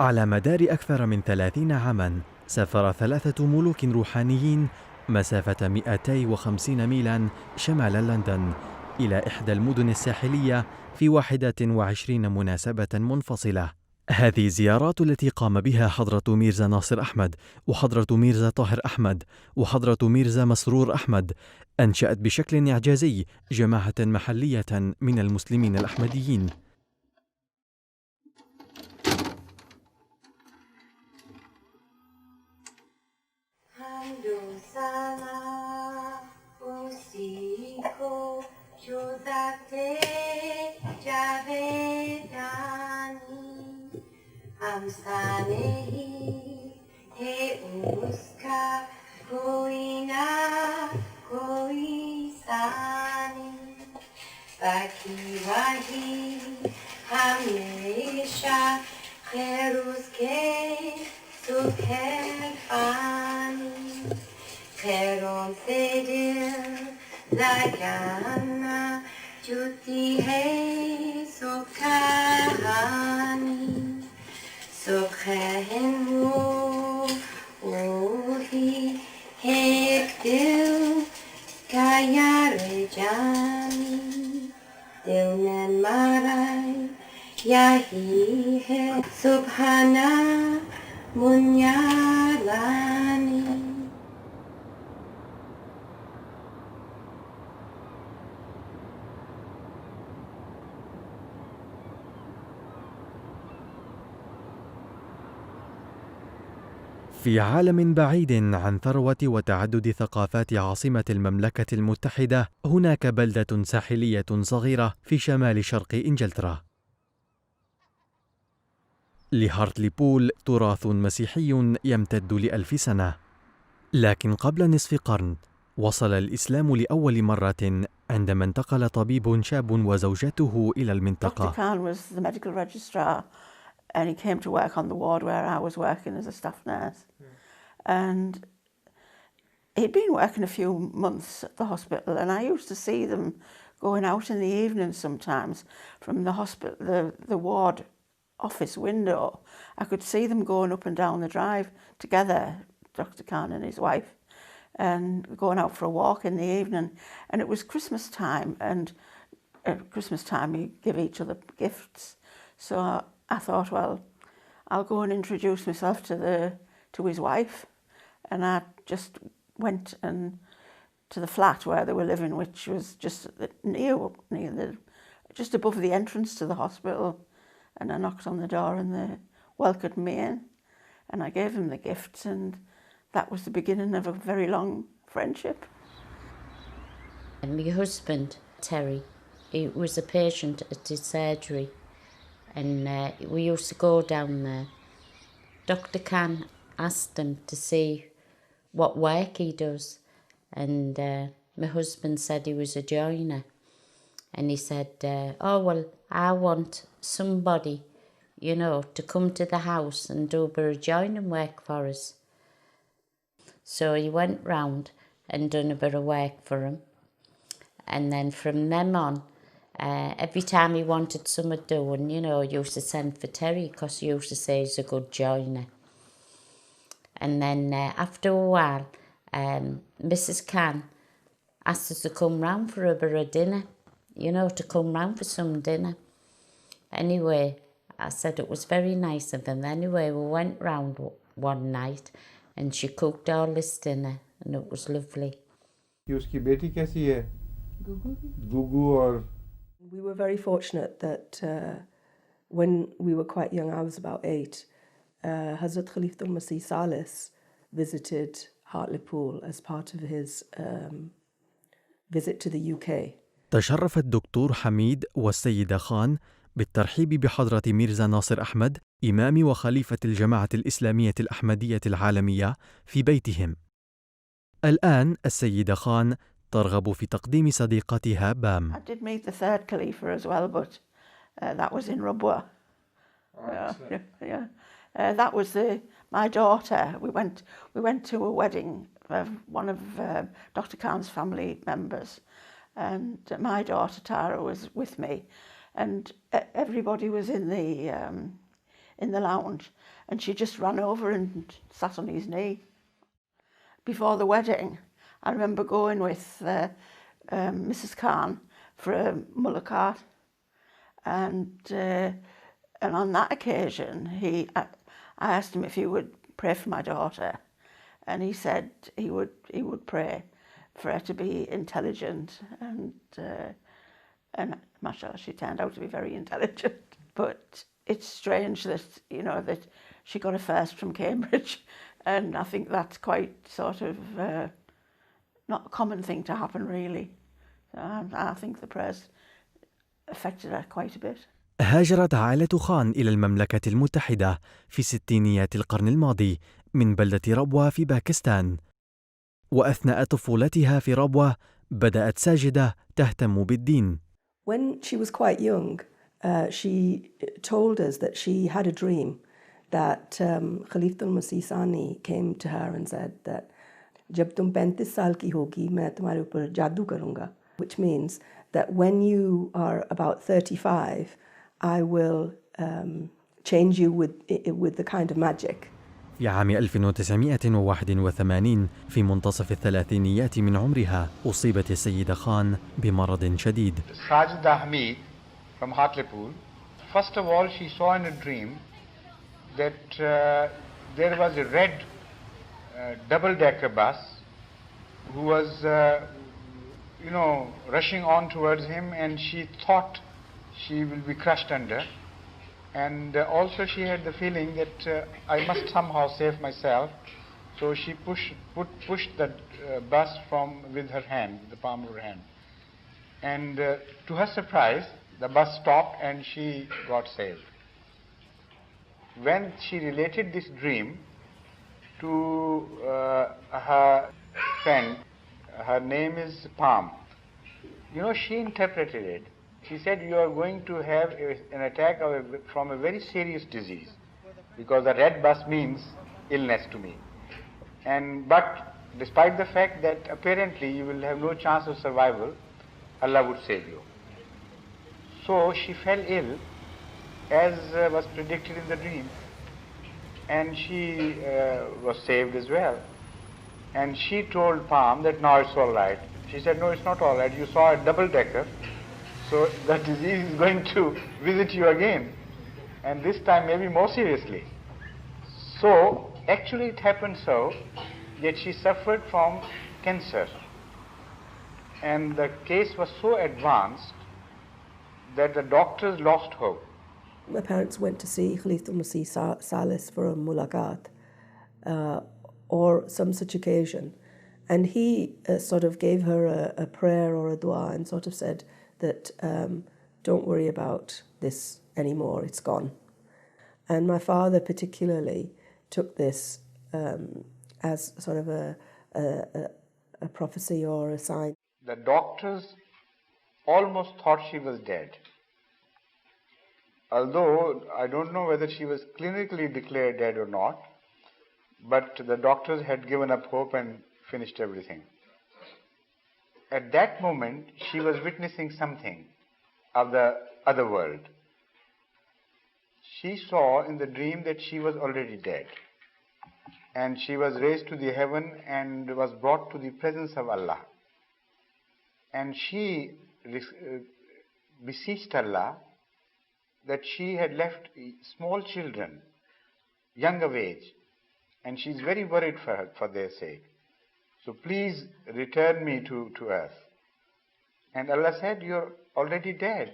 على مدار أكثر من 30 عاماً سافر 3 ملوك روحانيين مسافة 250 ميلاً شمال لندن إلى إحدى المدن الساحلية في 21 مناسبة منفصلة. هذه الزيارات التي قام بها حضرة ميرزا ناصر أحمد وحضرة ميرزا طاهر أحمد وحضرة ميرزا مسرور أحمد أنشأت بشكل إعجازي جماعة محلية من المسلمين الأحمديين. في عالم بعيد عن ثروة وتعدد ثقافات عاصمة المملكة المتحدة، هناك بلدة ساحلية صغيرة في شمال شرق إنجلترا. لهارتليبول تراث مسيحي يمتد ل1000 سنة، لكن قبل نصف قرن وصل الإسلام لأول مرة عندما انتقل طبيب شاب وزوجته إلى المنطقة. And he came to work on the ward where I was working as a staff nurse. And he'd been working a few months at the hospital, and I used to see them going out in the evening sometimes from the hospital, the ward office window. I could see them going up and down the drive together, Dr. Khan and his wife, and going out for a walk in the evening. And it was Christmas time, and at Christmas time we give each other gifts. So I thought, well, I'll go and introduce myself to his wife, and I just went to the flat where they were living, which was just just above the entrance to the hospital, and I knocked on the door, and they welcomed me in, and I gave them the gifts, and that was the beginning of a very long friendship. And my husband, Terry, he was a patient at his surgery. And we used to go down there. Dr. Khan asked him to see what work he does. And my husband said he was a joiner. And he said, oh, well, I want somebody, to come to the house and do a bit of joining work for us. So he went round and done a bit of work for him. And then from then on, every time he wanted something doing, he used to send for Terry, because he used to say he's a good joiner. And then after a while, Mrs. Khan asked us to come round for a bit of dinner, to come round for some dinner. Anyway, I said it was very nice of him. Anyway, we went round one night and she cooked all this dinner and it was lovely. उसकी बेटी कैसी है? गुगू और We were very fortunate that when we were quite young, I was about 8, Hazrat Khalifatul Masih Salis visited Hartlepool as part of his visit to the UK. تشرف الدكتور حميد والسيدة خان بالترحيب بحضرة ميرزا ناصر أحمد إمام وخليفة الجماعة الإسلامية الأحمدية العالمية في بيتهم. الآن السيدة خان ترغب في تقديم صديقتها بام. I did meet the third Khalifa as well, but that was in Rabwa. That was my daughter. We went to a wedding of one of Dr. Khan's family members, and my daughter Tara was with me, and everybody was in the lounge, and she just ran over and sat on his knee. Before the wedding, I remember going with Mrs. Khan for a mulaqat, and on that occasion, I asked him if he would pray for my daughter, and he said he would pray for her to be intelligent, and mashallah, she turned out to be very intelligent. But it's strange that, you know, that she got a first from Cambridge, and I think that's quite sort of not a common thing to happen, really. I think the press affected her quite a bit. هاجرت عائلة خان إلى المملكة المتحدة في ستينيات القرن الماضي من بلدة ربوة في باكستان، وأثناء طفولتها في ربوة بدأت ساجدة تهتم بالدين. When she was quite young, she told us that she had a dream that Khalifatul Masih Sani came to her and said that जब तुम 35 साल की होगी मैं तुम्हारे ऊपर जादू करूँगा, which means that when you are about 35, I will change you with the kind of magic. في عام 1981 في منتصف الثلاثينيات من عمرها أصيبت السيدة خان بمرض شديد. Sajida Hamid from Hartlepool. First of all, she saw in a dream that there was a red double-decker bus who was, rushing on towards him, and she thought she will be crushed under. And also she had the feeling that I must somehow save myself. So she pushed the bus with her hand, the palm of her hand. And to her surprise, the bus stopped and she got saved. When she related this dream to her friend, her name is Palm, she interpreted it. She said, you are going to have an attack from a very serious disease, because the red bus means illness to me. But despite the fact that apparently you will have no chance of survival, Allah would save you. So she fell ill, as was predicted in the dream, and she was saved as well. And she told Palm that now it's all right. She said, no, it's not all right. You saw a double-decker, so the disease is going to visit you again, and this time maybe more seriously. So actually it happened so that she suffered from cancer, and the case was so advanced that the doctors lost hope. My parents went to see Khalifatul Masih Salis for a mulaqat or some such occasion, and he sort of gave her a prayer or a dua and sort of said that don't worry about this anymore, it's gone. And my father particularly took this as sort of a prophecy or a sign. The doctors almost thought she was dead. Although I don't know whether she was clinically declared dead or not, but the doctors had given up hope and finished everything. At that moment, she was witnessing something of the other world. She saw in the dream that she was already dead, and she was raised to the heaven and was brought to the presence of Allah. And she beseeched Allah that she had left small children, young of age, and she's very worried for their sake. So please return me to earth. And Allah said, you're already dead.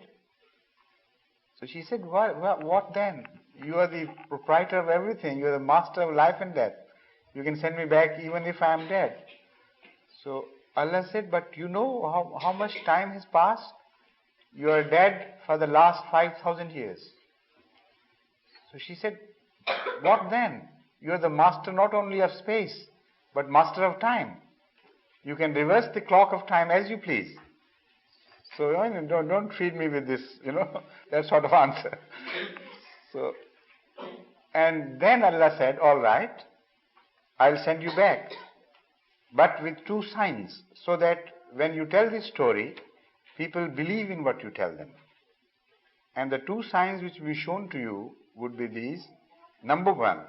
So she said, what then? You are the proprietor of everything. You are the master of life and death. You can send me back even if I am dead. So Allah said, but you know how much time has passed? You are dead for the last 5,000 years. So she said, what then? You are the master not only of space, but master of time. You can reverse the clock of time as you please. So don't treat me with this, that sort of answer. So, and then Allah said, all right, I'll send you back, but with two signs, so that when you tell this story, people believe in what you tell them. And the two signs which will be shown to you would be these. Number one,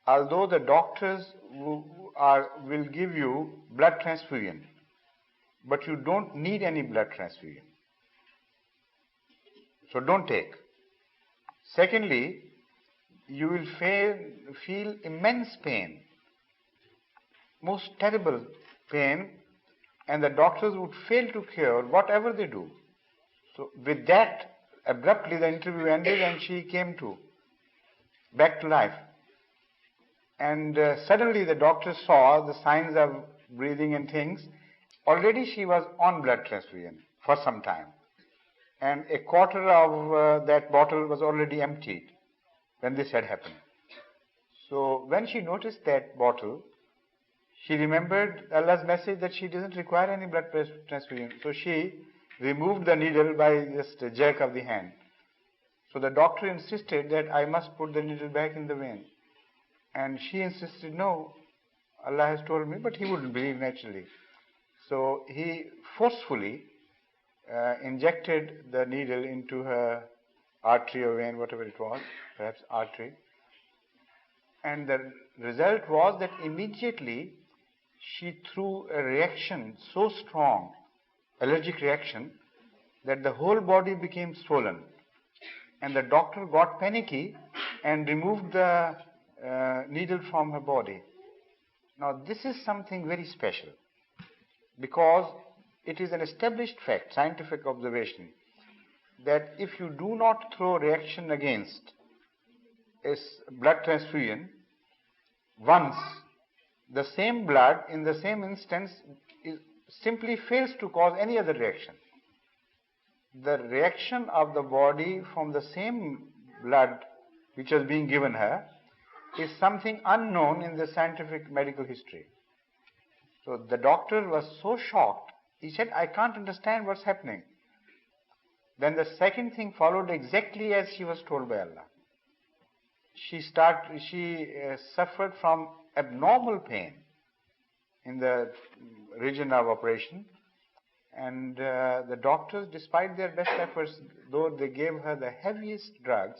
although the doctors will give you blood transfusion, but you don't need any blood transfusion. So don't take. Secondly, you will feel immense pain, most terrible pain, and the doctors would fail to cure whatever they do. So with that, abruptly the interview ended and she came back to life. And suddenly the doctors saw the signs of breathing and things. Already she was on blood transfusion for some time. And a quarter of that bottle was already emptied when this had happened. So when she noticed that bottle, she remembered Allah's message that she doesn't require any blood transfusion. So she removed the needle by just a jerk of the hand. So the doctor insisted that I must put the needle back in the vein. And she insisted, no, Allah has told me, but he wouldn't believe naturally. So he forcefully injected the needle into her artery or vein, whatever it was, perhaps artery. And the result was that immediately she threw a reaction so strong, allergic reaction, that the whole body became swollen. And the doctor got panicky and removed the needle from her body. Now this is something very special, because it is an established fact, scientific observation, that if you do not throw reaction against a blood transfusion, once the same blood in the same instance simply fails to cause any other reaction. The reaction of the body from the same blood which was being given her is something unknown in the scientific medical history. So the doctor was so shocked, he said, I can't understand what's happening. Then the second thing followed exactly as she was told by Allah. She suffered from abnormal pain in the region of operation, and the doctors, despite their best efforts, though they gave her the heaviest drugs,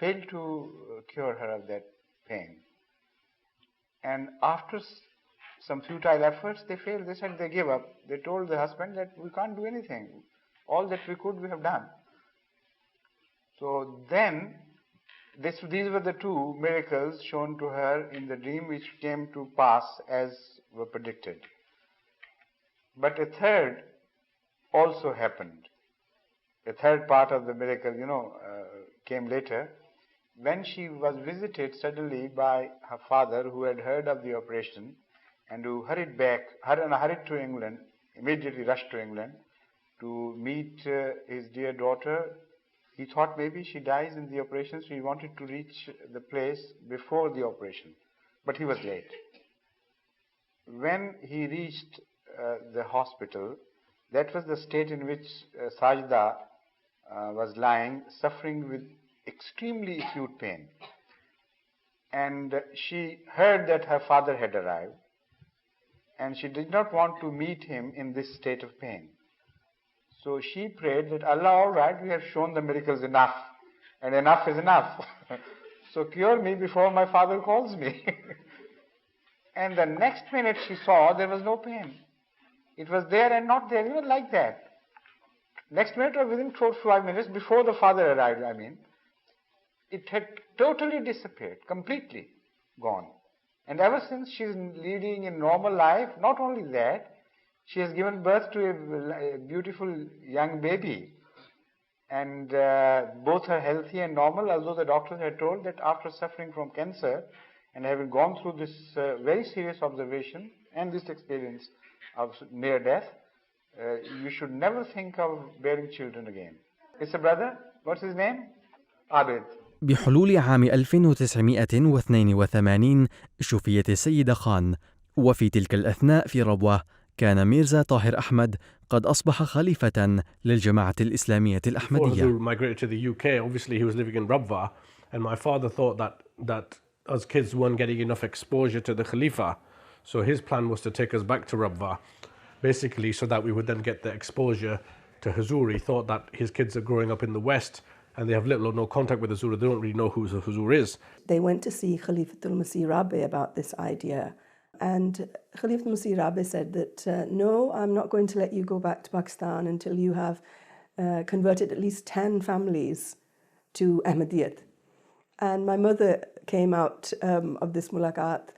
failed to cure her of that pain. And after some futile efforts, they failed. They said they gave up. They told the husband that we can't do anything. All that we could, we have done. So then, these were the two miracles shown to her in the dream, which came to pass as were predicted. But a third also happened. A third part of the miracle, came later, when she was visited suddenly by her father, who had heard of the operation and who hurried to England, immediately rushed to England to meet his dear daughter. He thought maybe she dies in the operation, so he wanted to reach the place before the operation, but he was late. When he reached the hospital, that was the state in which Sajda was lying, suffering with extremely acute pain. And she heard that her father had arrived, and she did not want to meet him in this state of pain. So she prayed that, Allah, all right, we have shown the miracles enough, and enough is enough. So cure me before my father calls me. And the next minute she saw there was no pain. It was there and not there, even like that. Next minute or within 4 to 5 minutes before the father arrived, it had totally disappeared, completely gone. And ever since she is leading a normal life. Not only that, she has given birth to a beautiful young baby. And both are healthy and normal, although the doctors had told that after suffering from cancer and having gone through this very serious observation and this experience of near death, you should never think of bearing children again. It's a brother. What's his name? Abid. بحلول عام 1982 شفيت السيدة خان، وفي تلك الأثناء في ربوة كان ميرزا طاهر أحمد قد أصبح خليفة للجماعة الإسلامية الأحمدية. Before he migrated to the UK, obviously he was living in Rabwa, and my father thought that us kids weren't getting enough exposure to the Khalifa, so his plan was to take us back to Rabwa, basically so that we would then get the exposure to Huzur. He thought that his kids are growing up in the West, and they have little or no contact with the Zura. They don't really know who Zura is. They went to see Khalifatul Masih Rabi about this idea, and Khalifatul Masih Rabi said that, no, I'm not going to let you go back to Pakistan until you have converted at least 10 families to Ahmadiyyat. And my mother came out of this mulaqat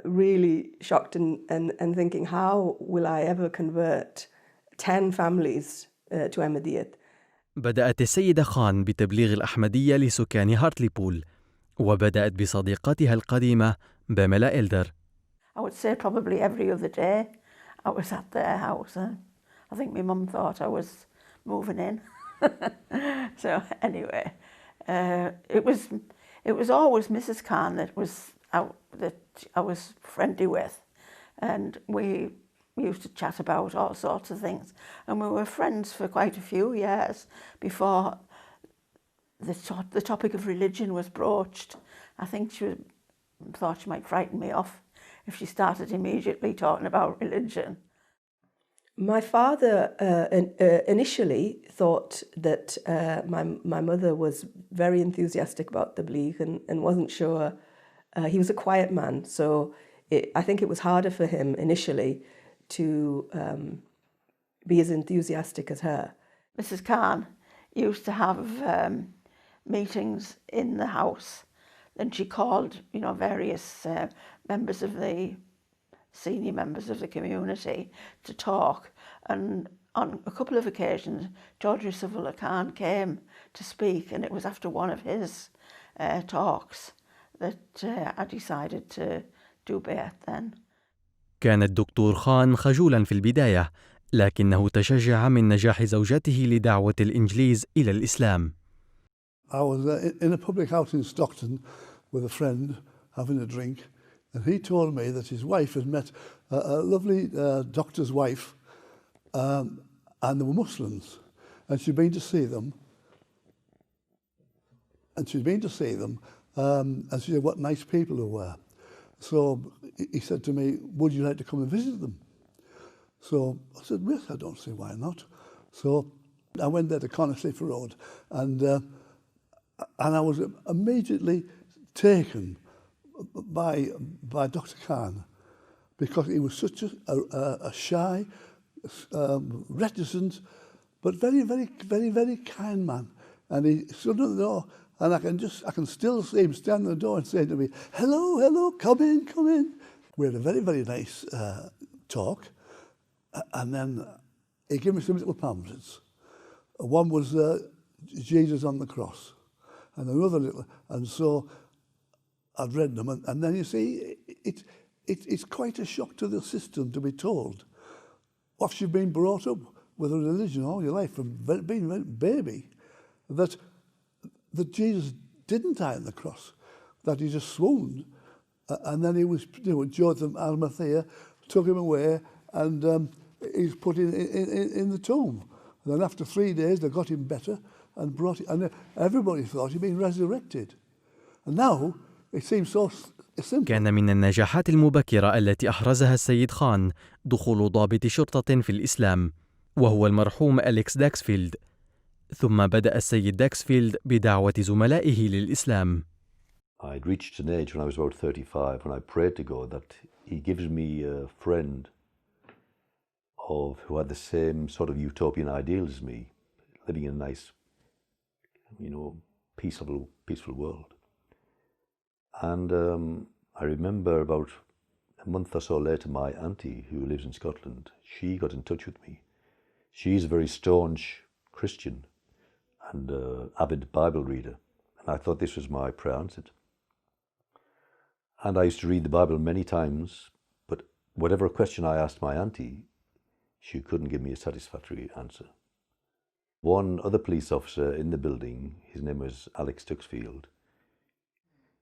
really shocked and thinking, how will I ever convert 10 families to Ahmadiyyat? بدأت السيدة خان بتبليغ الأحمدية لسكان هارتليبول، وبدأت بصديقتها القديمة باميلا إلدر. I would say probably every other day I was at their house. I think my mum thought I was moving in. So anyway, it was always Mrs. Khan that I was friendly with, and we used to chat about all sorts of things, and we were friends for quite a few years before the topic of religion was broached. I think she thought she might frighten me off if she started immediately talking about religion. My father initially thought that my mother was very enthusiastic about tabligh and wasn't sure. He was a quiet man, so I think it was harder for him initially to be as enthusiastic as her. Mrs. Khan used to have meetings in the house. Then she called, various members of the senior members of the community to talk. And on a couple of occasions, Chaudhry Saifullah Khan came to speak, and it was after one of his talks that I decided to do Bayat then. كان الدكتور خان خجولا في البداية، لكنه تشجع من نجاح زوجته لدعوة الإنجليز إلى الإسلام. I was in a public house in Stockton with a friend having a drink, and he told me that his wife had met a lovely doctor's wife, and they were Muslims, and she'd been to see them. And she said what nice people they were. So he said to me, would you like to come and visit them? So I said, yes, I don't see why not. So I went there to Connor Road, and I was immediately taken by Dr. Khan, because he was such a shy, reticent, but very, very, very, very kind man. And he stood at the door, and I can still see him standing at the door and saying to me, hello, hello, come in, come in. We had a very, very nice talk, and then he gave me some little pamphlets. One was Jesus on the cross, and another little, and so I've read them, and then you see, it's quite a shock to the system to be told, after you've been brought up with a religion all your life, from being a baby, that Jesus didn't die on the cross, that he just swooned, and then he was, Jotham Arimathea took him away, and he's put in the tomb. And then after 3 days, they got him better and brought him, and everybody thought he'd been resurrected. And now it seems so simple. كان من النجاحات المبكرة التي أحرزها السيد خان دخول ضابط شرطة في الإسلام، وهو المرحوم أليكس داكسفيلد. ثم بدأ السيد داكسفيلد بدعوة زملائه للإسلام. I'd reached an age when I was about 35 when I prayed to God that he gives me a friend who had the same sort of utopian ideals as me, living in a nice, peaceful world. And I remember about a month or so later, my auntie, who lives in Scotland, she got in touch with me. She's a very staunch Christian and avid Bible reader, and I thought this was my prayer answered. And I used to read the Bible many times, but whatever question I asked my auntie, she couldn't give me a satisfactory answer. One other police officer in the building, his name was Alex Tuxfield,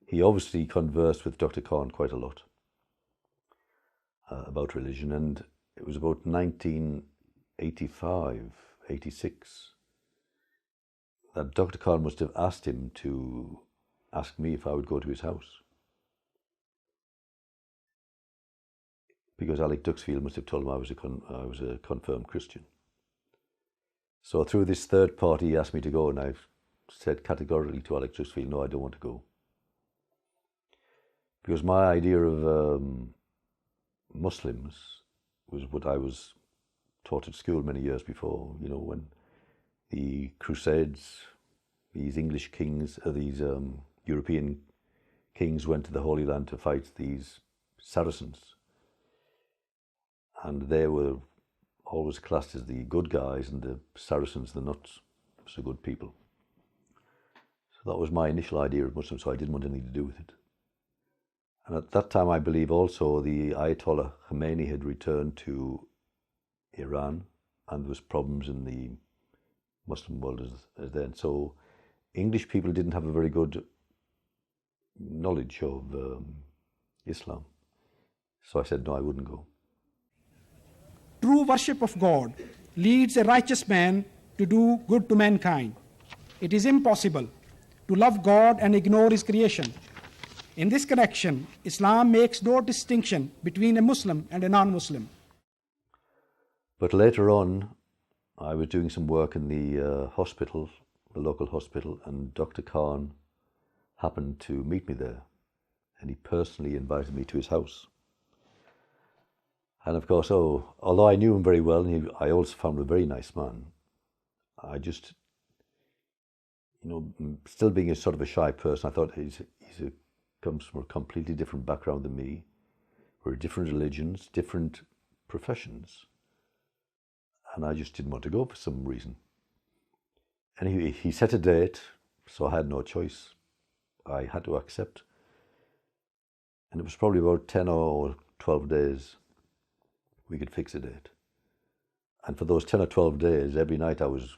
he obviously conversed with Dr. Khan quite a lot about religion, and it was about 1985, 86, that Dr. Khan must have asked him to ask me if I would go to his house. Because Alex Tuxfield must have told him I was a confirmed Christian. So through this third party, he asked me to go, and I said categorically to Alex Drusfield, no, I don't want to go. Because my idea of Muslims was what I was taught at school many years before, you know, when the Crusades, these English kings, these European kings went to the Holy Land to fight these Saracens. And they were always classed as the good guys and the Saracens, the not so good people. So that was my initial idea of Muslims, so I didn't want anything to do with it. And at that time, I believe also the Ayatollah Khomeini had returned to Iran, and there was problems in the Muslim world as then. So English people didn't have a very good knowledge of Islam. So I said, no, I wouldn't go. True worship of God leads a righteous man to do good to mankind. It is impossible to love God and ignore His creation. In this connection, Islam makes no distinction between a Muslim and a non-Muslim. But later on, I was doing some work in the hospital, the local hospital, and Dr. Khan happened to meet me there, and he personally invited me to his house. And of course, although I knew him very well, and I also found him a very nice man, I just, you know, still being a sort of a shy person, I thought comes from a completely different background than me. We're different religions, different professions, and I just didn't want to go for some reason. And he set a date, so I had no choice. I had to accept. And it was probably about 10 or 12 days we could fix a date. And for those 10 or 12 days, every night I was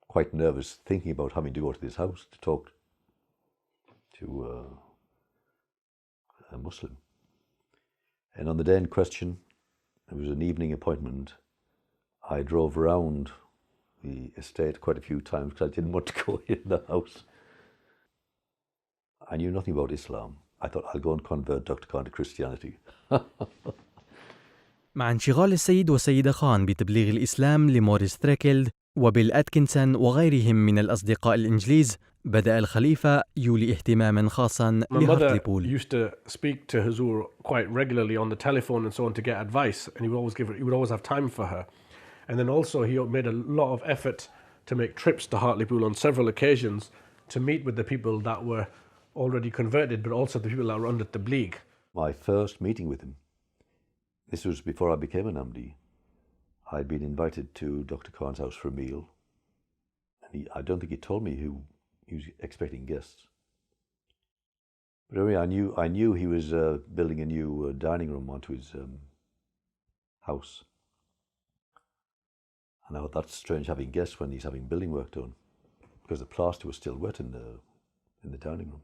quite nervous, thinking about having to go to this house to talk to a Muslim. And on the day in question, it was an evening appointment. I drove around the estate quite a few times because I didn't want to go in the house. I knew nothing about Islam. I thought I'll go and convert Dr. Khan to Christianity. مع انشغال السيد والسيدة خان بتبليغ الإسلام لموريس ثريكلد وبيل أتكنسون وغيرهم من الأصدقاء الإنجليز، بدأ الخليفة يولي اهتماما خاصا لهارتليبول. My mother used to speak to Hazur quite regularly on the telephone and so on to get advice, and he would always have time for her. And then also he made a lot of effort to make trips to Hartlepool on several occasions to meet with the people that were already converted, but also the people that were under tabligh. My first meeting with him, this was before I became an Ahmadi. I'd been invited to Dr. Khan's house for a meal, and I don't think he told me he was expecting guests. But anyway, I knew he was building a new dining room onto his house. And I thought, that's strange having guests when he's having building work done, because the plaster was still wet in the dining room.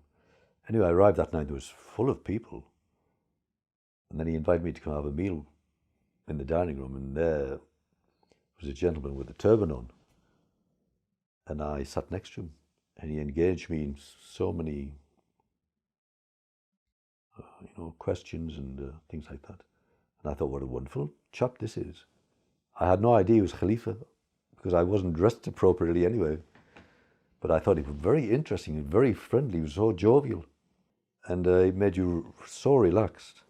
Anyway, I arrived that night, it was full of people. And then he invited me to come have a meal in the dining room, and there was a gentleman with a turban on. And I sat next to him, and he engaged me in so many questions and things like that. And I thought, what a wonderful chap this is. I had no idea he was Khalifa, because I wasn't dressed appropriately anyway. But I thought he was very interesting, very friendly, he was so jovial. And it made you so relaxed.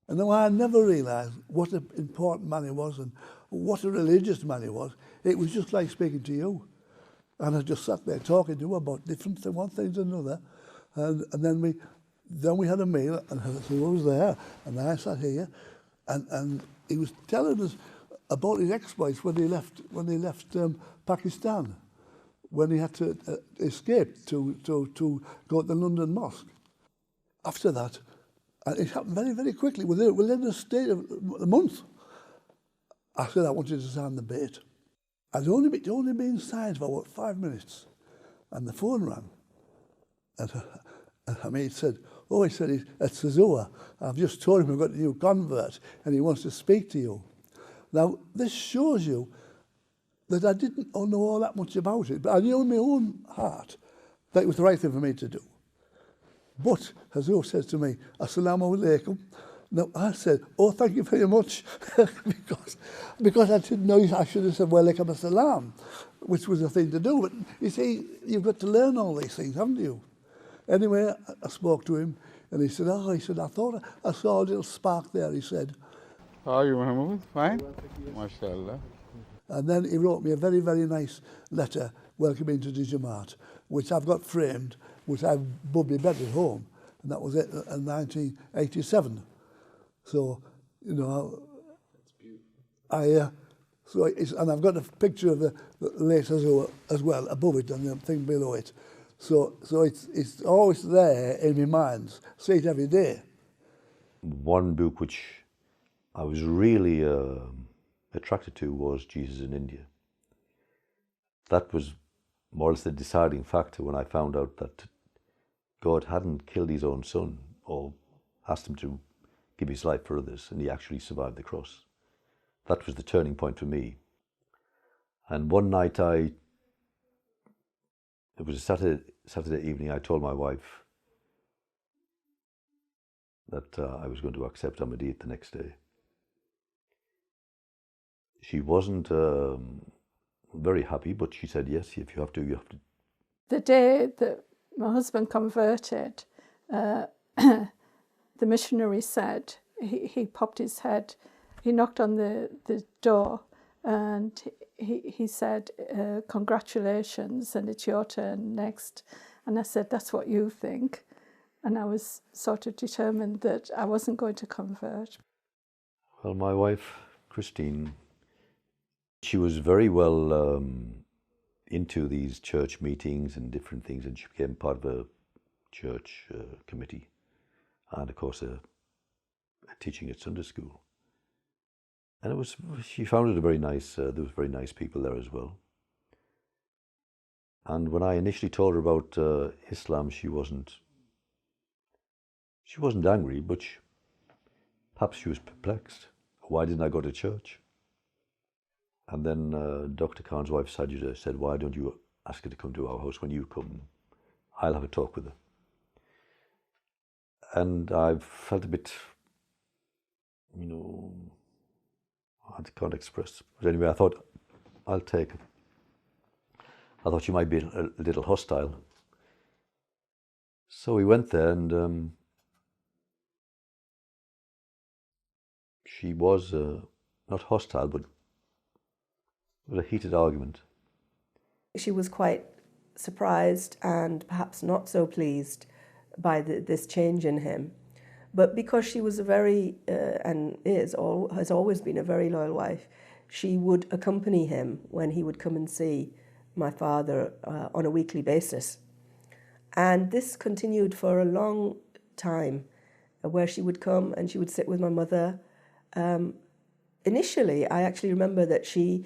And then I never realised what an important man he was and what a religious man he was. It was just like speaking to you. And I just sat there talking to him about different things, one thing to another. And then we had a meal, and he was there, and I sat here, and he was telling us about his exploits when he left Pakistan, when he had to escape to go to the London Mosque. After that, and it happened very, very quickly, within a state of a month. I said I wanted to sign the bait. I'd only been signed for about 5 minutes, and the phone rang. And Hamid said, it's Hazur. I've just told him we've got a new convert, and he wants to speak to you. Now, this shows you that I didn't know all that much about it, but I knew in my own heart that it was the right thing for me to do. But Hazur says to me, Assalamu alaikum, No, I said, oh, thank you very much, because I didn't know I should have said, walaikum assalam, which was the thing to do. But you see, you've got to learn all these things, haven't you? Anyway, I spoke to him, and he said, I thought I saw a little spark there, he said. How are you, Mahmoud? Fine? MashaAllah. And then he wrote me a very, very nice letter welcoming to the Jamaat, which I've got framed, which I've above my bed at home, and that was it in 1987. So, you know, and I've got a picture of the lace as well above it and the thing below it. So it's always there in my mind. See it every day. One book which I was really attracted to was Jesus in India. That was more or less the deciding factor when I found out that God hadn't killed his own son or asked him to give his life for others, and he actually survived the cross. That was the turning point for me. And one night it was a Saturday evening, I told my wife that I was going to accept Ahmadiyyat the next day. She wasn't very happy, but she said, yes, if you have to, you have to. The day that my husband converted, the missionary said, he popped his head, he knocked on the door, and he said, congratulations, and it's your turn next. And I said, that's what you think. And I was sort of determined that I wasn't going to convert. Well, my wife, Christine, she was very well into these church meetings and different things, and she became part of a church committee, and of course teaching at Sunday school. And she found it a very nice, there was very nice people there as well. And when I initially told her about Islam, she wasn't angry, but perhaps she was perplexed. Why didn't I go to church? And then Dr. Khan's wife, Sajida, said, why don't you ask her to come to our house? When you come, I'll have a talk with her. And I felt a bit, you know, I can't express. But anyway, I thought, I'll take it. I thought she might be a little hostile. So we went there, and she was not hostile, but it was a heated argument. She was quite surprised and perhaps not so pleased by this change in him. But because she was a very, and has always been a very loyal wife, she would accompany him when he would come and see my father on a weekly basis. And this continued for a long time, where she would come and she would sit with my mother. Initially, I actually remember that she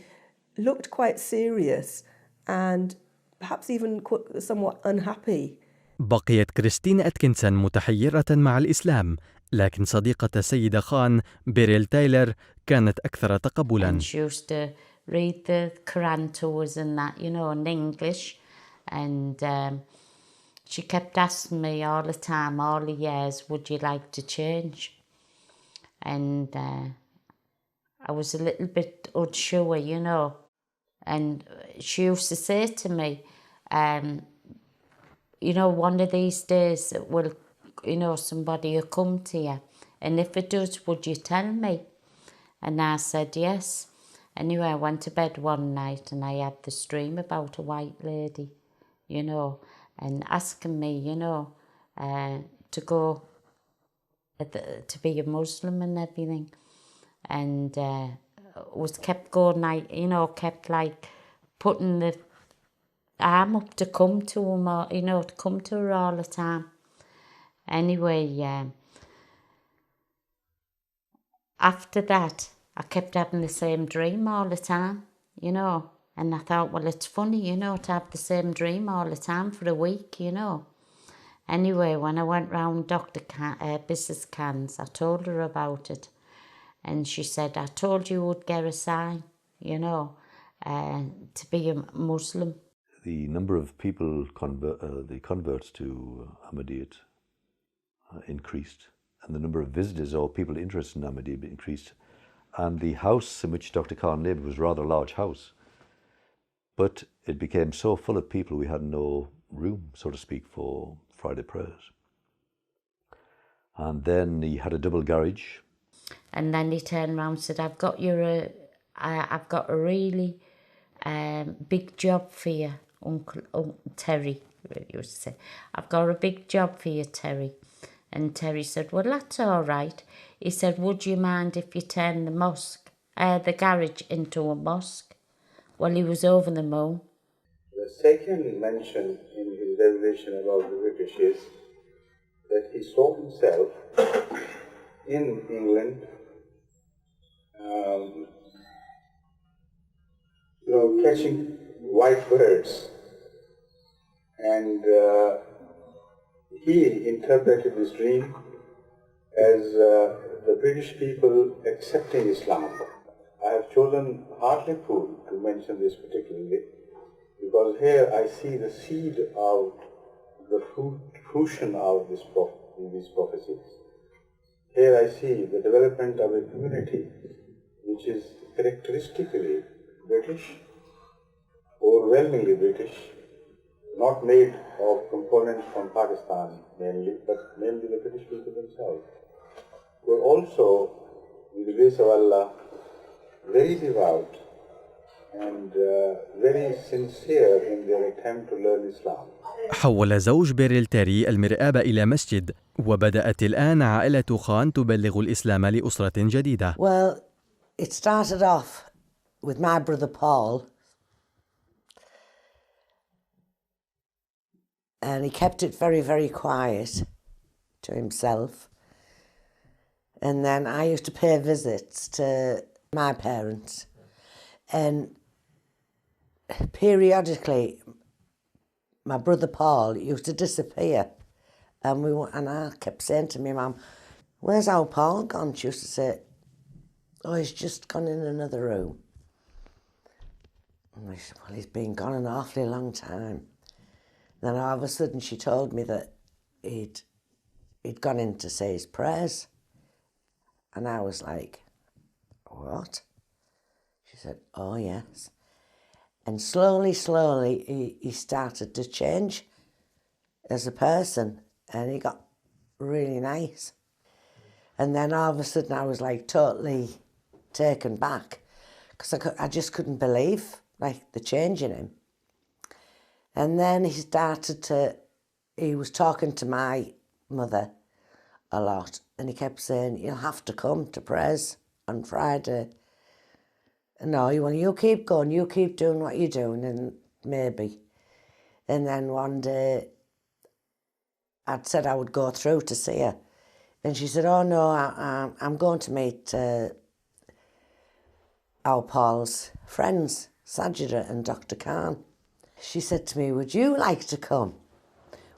looked quite serious and perhaps even somewhat unhappy. بقيت كريستين أتكنسون متحيرة مع الإسلام، لكن صديقة السيدة خان بيريل تايلر كانت أكثر تقبلاً. And she used to read the Quran to us and that, you know, in English. And she kept asking me all the time, all the years, would you like to change? And I was a little bit unsure, you know. And she used to say to me, you know, one of these days will, you know, somebody will come to you. And if it does, would you tell me? And I said yes. Anyway, I went to bed one night and I had this dream about a white lady, you know, and asking me, you know, to go, to be a Muslim and everything. And was kept going, like, you know, kept like putting the arm up to come to him, or, you know, to come to her all the time. Anyway, after that, I kept having the same dream all the time, you know. And I thought, well, it's funny, you know, to have the same dream all the time for a week, you know. Anyway, when I went round Mrs. Khan's, I told her about it. And she said, I told you would get a sign, you know, to be a Muslim. The number of people, the converts to Ahmadiyyat increased, and the number of visitors or people interested in Ahmadiyya increased. And the house in which Dr. Khan lived was a rather large house. But it became so full of people we had no room, so to speak, for Friday prayers. And then he had a double garage. And then he turned around and said, I've got a really big job for you, Uncle Terry, he used to say. I've got a big job for you, Terry. And Terry said, well, that's all right. He said, would you mind if you turned the garage into a mosque? Well, he was over the moon. The second mention in his revelation about the British is that he saw himself in England, catching white birds, and he interpreted this dream as the British people accepting Islam. I have chosen Hartlepool to mention this particularly because here I see the seed of the fruition of these prophecies. Here I see the development of a community which is characteristically British, overwhelmingly British, not made of components from Pakistan mainly, but mainly the British people themselves, were also, with the grace of Allah, very devout and very sincere in their attempt to learn Islam. حول زوج بيريل تيري المرآب إلى مسجد، وبدأت الآن عائلة خان تبلغ الإسلام لأسرة جديدة. Well, it started off with my brother Paul, and he kept it very, very quiet to himself. And then I used to pay visits to my parents, and periodically my brother Paul used to disappear, and I kept saying to my mum, where's our Paul gone? She used to say, oh, he's just gone in another room. And I said, well, he's been gone an awfully long time. Then all of a sudden she told me that he'd gone in to say his prayers. And I was like, what? She said, oh, yes. And slowly, he started to change as a person, and he got really nice. And then all of a sudden I was like totally taken back because I just couldn't believe like the change in him. And then he was talking to my mother a lot, and he kept saying, you'll have to come to prayers on Friday. No, you keep going, you keep doing what you're doing, and maybe. And then one day I'd said I would go through to see her, and she said, oh no, I'm going to meet our Paul's friends, Sajida and Dr. Khan. She said to me, would you like to come?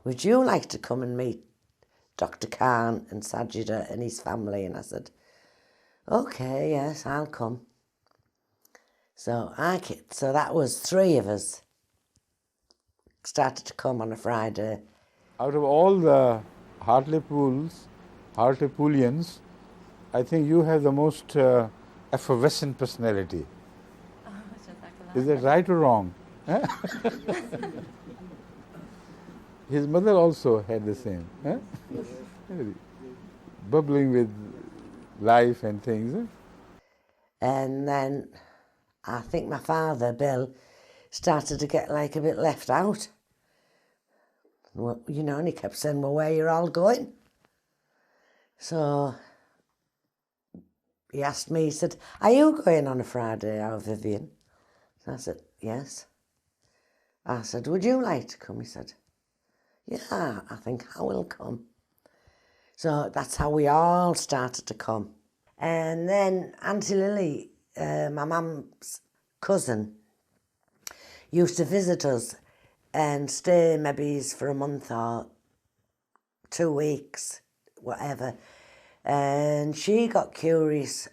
Would you like to come and meet Dr. Khan and Sajida and his family? And I said, okay, yes, I'll come. So that was 3 of us started to come on a Friday. Out of all the Hartlepoolians, I think you have the most effervescent personality. Is that right or wrong? His mother also had the same. Bubbling with life and things. And then I think my father, Bill, started to get like a bit left out. Well, and he kept saying, well, where you're all going? So he asked me, he said, are you going on a Friday, our Vivian? So I said, yes. I said, would you like to come? He said, yeah, I think I will come. So that's how we all started to come. And then Auntie Lily, my mum's cousin, used to visit us and stay maybe for a month or 2 weeks, whatever. And she got curious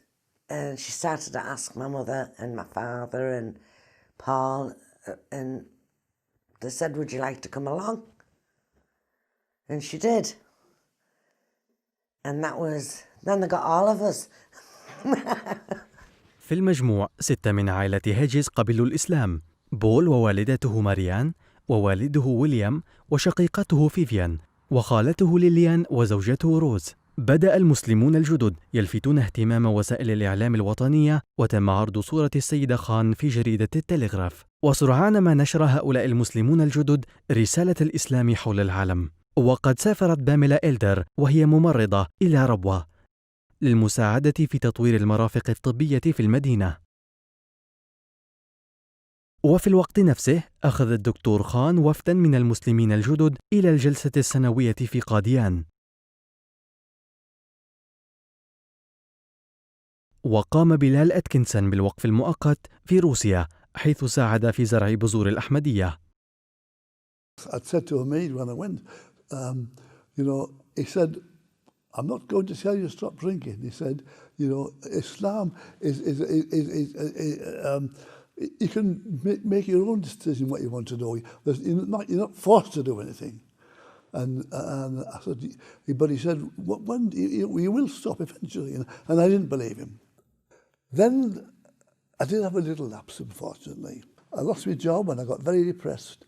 and she started to ask my mother and my father and Paul, and they said, would you like to come along? And she did. And then they got all of us. في المجموع 6 من عائلة هيجز قبلوا الإسلام: بول ووالدته ماريان، ووالده ويليام، وشقيقته فيفيان، وخالته ليليان وزوجته روز. بدأ المسلمون الجدد يلفتون اهتمام وسائل الإعلام الوطنية، وتم عرض صورة السيدة خان في جريدة التلغراف. وسرعان ما نشر هؤلاء المسلمون الجدد رسالة الإسلام حول العالم. وقد سافرت باميلا إلدر وهي ممرضة إلى ربوة للمساعدة في تطوير المرافق الطبية في المدينة. وفي الوقت نفسه أخذ الدكتور خان وفدا من المسلمين الجدد إلى الجلسة السنوية في قاديان. وقام بلال أتكنسون بالوقف المؤقت في روسيا، حيث ساعد في زرع بذور الأحمدية. I said to Hamid when I went, he said, I'm not going to tell you to stop drinking. He said, Islam is you can make your own decision what you want to do. You're not forced to do anything. And I said, but he said, when you will stop eventually. And I didn't believe him. Then I did have a little lapse, unfortunately. I lost my job and I got very depressed.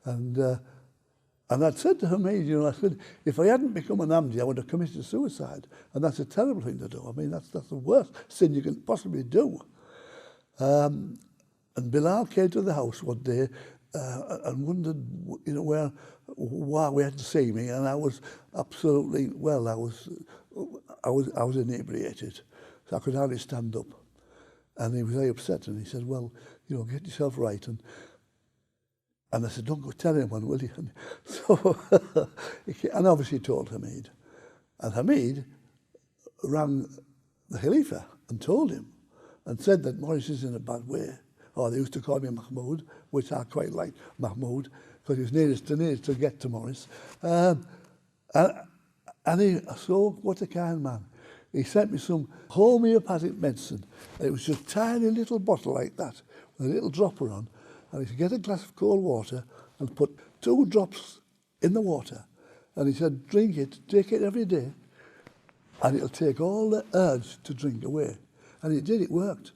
And I'd said to Hamid, I said, if I hadn't become an Ahmadi, I would have committed suicide. And that's a terrible thing to do. I mean, that's the worst sin you can possibly do. And Bilal came to the house one day and wondered, why we had to see me. And I was absolutely, I was inebriated. So I could hardly stand up. And he was very upset. And he said, well, get yourself right. And I said, don't go tell anyone, will you? And so, and obviously told Hamid. And Hamid rang the Khalifa and told him and said that Maurice is in a bad way. Or they used to call me Mahmoud, which I quite liked, Mahmoud, because he was nearest to get to Maurice. So what a kind man. He sent me some homeopathic medicine. It was just a tiny little bottle like that, with a little dropper on. And he said, get a glass of cold water and put 2 drops in the water. And he said, drink it, take it every day, and it'll take all the urge to drink away. And it did, it worked.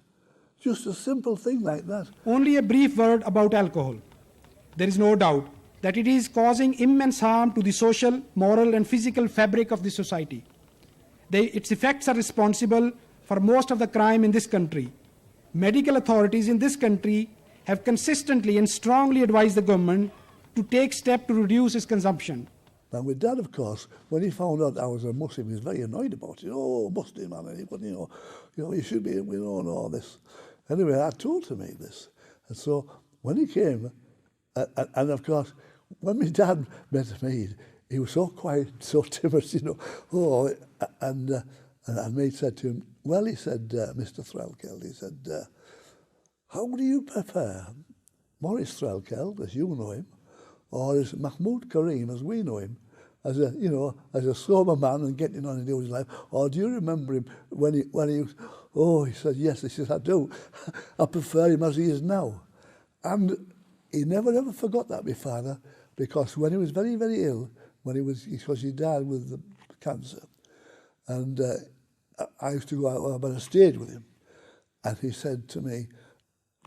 Just a simple thing like that. Only a brief word about alcohol. There is no doubt that it is causing immense harm to the social, moral, and physical fabric of the society. Its effects are responsible for most of the crime in this country. Medical authorities in this country have consistently and strongly advised the government to take steps to reduce its consumption. And with Dad, of course, when he found out I was a Muslim, he was very annoyed about it. Oh, Muslim, man, you should be, and all this. Anyway, I told him this. And so when he came, and of course, when my dad met Hamid, he was so quiet, so timid, and Hamid said to him, well, he said, Mr. Threlkeld, he said, how do you prefer Maurice Threlkeld, as you know him, or as Mahmoud Karim, as we know him, as a sober man and getting on in his life? Or do you remember him when he was, he said, yes, he said, I do. I prefer him as he is now. And he never ever forgot that, my father, because when he was very, very ill, because he died with the cancer, and I used to go out on a stage with him, and he said to me,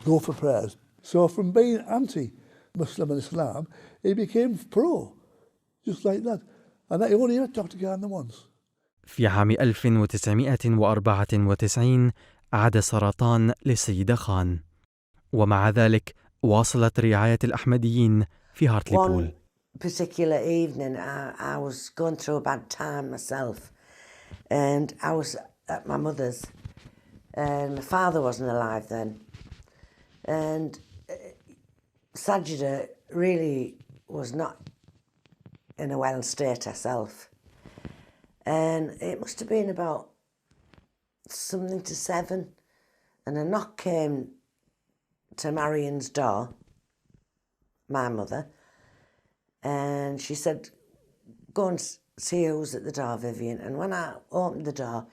go for prayers. So from being anti-Muslim and Islam, he became pro, just like that. And I only met Dr. Khan once. في عام 1994 عاد سرطان للسيدة خان، ومع ذلك واصلت رعاية الأحمديين في هارتليبول. One particular evening, I was going through a bad time myself, and I was at my mother's, and my father wasn't alive then. And Sajida really was not in a well state herself. And it must have been about something to 7, and a knock came to Marion's door, my mother, and she said, go and see who's at the door, Vivian. And when I opened the door,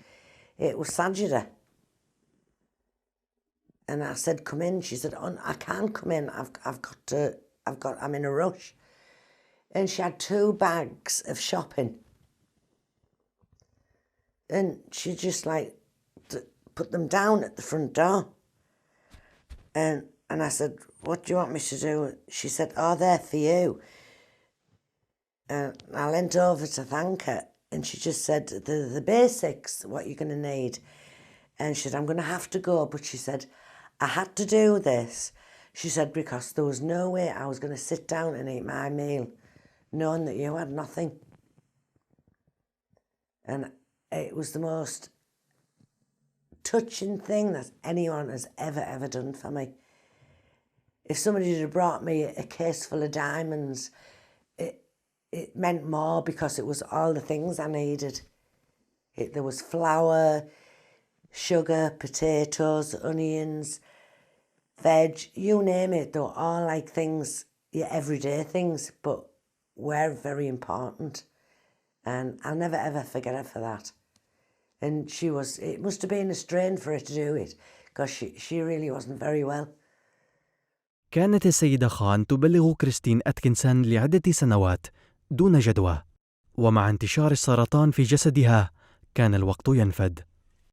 it was Sajida. And I said, come in. She said, oh, I can't come in. I'm in a rush. And she had 2 bags of shopping. And she just like put them down at the front door. And I said, what do you want me to do? She said, oh, they're for you. And I leant over to thank her, and she just said, the basics, what you're going to need. And she said, I'm going to have to go. But she said, I had to do this. She said, because there was no way I was going to sit down and eat my meal knowing that you had nothing. And it was the most touching thing that anyone has ever done for me. If somebody had brought me a case full of diamonds, it meant more because it was all the things I needed. There was flour, sugar, potatoes, onions, veg, you name it. They were all like things, your everyday things, but were very important. And I'll never ever forget her for that. And it must have been a strain for her to do it, because she really wasn't very well. كانت السيدة خان تبلغ كريستين أتكنسون لعدة سنوات دون جدوى، ومع انتشار السرطان في جسدها كان الوقت ينفد.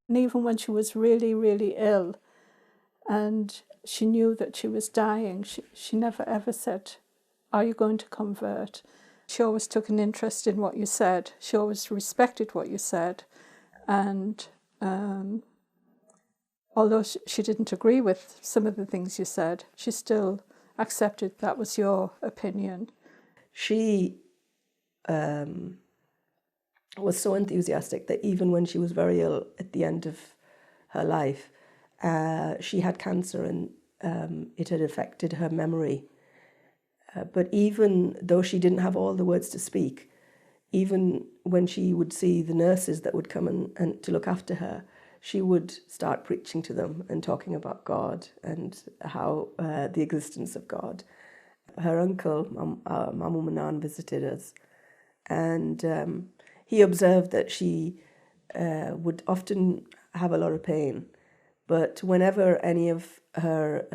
And even when she was really, really ill and she knew that she was dying, she never ever said, are you going to convert? She always took an interest in what you said. She always respected what you said. And although she didn't agree with some of the things you said, she still accepted that was your opinion. She was so enthusiastic that even when she was very ill at the end of her life, she had cancer and it had affected her memory. But even though she didn't have all the words to speak, even when she would see the nurses that would come and to look after her, she would start preaching to them and talking about God and how the existence of God. Her uncle, Mamu Manan, visited us, and he observed that she would often have a lot of pain, but whenever any of her